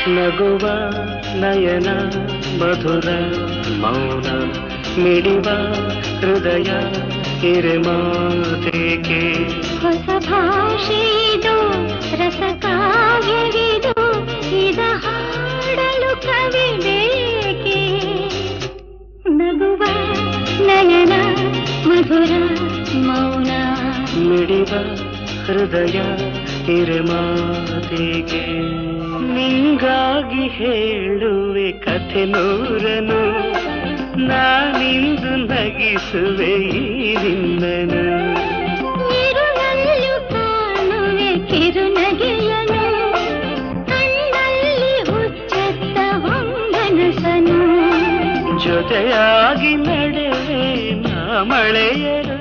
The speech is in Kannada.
ನಗುವ ನಯನ ಮಧುರ ಮೌನ ಮಿಡಿವ ಹೃದಯ ಹಿರೆಮಾತೇಕೆ ಹೊಸ ಭಾಷೆದು ರಸಕಾವ್ಯವಿದು ಇದ ಹಾಡಲು ಕವಿ ಬೇಕೆ ನಗುವ ನಯನ ಮಧುರ ಮೌನ ಮಿಡಿವ ಹೃದಯ ಹಿರೆಮಾತೇಕೆ ನಿಂಗಾಗಿ ಹೇಳುವೆ ಕಥೆ ನೂರನು ನಾನಿಂದು ನಗಿಸುವೆ ಈ ನಿನ್ನನು ಇರುಳಲ್ಲೂ ಕಾಣುವೆ ಕಿರುನಗೆಯನು ಕಣ್ಣಲ್ಲಿ ಹುಚ್ಚೆತ್ತ ಹೊಂಗನಸನು ಜೊತೆಯಾಗಿ ನಡೆವೆ ನಾ ಮಳೆಯರು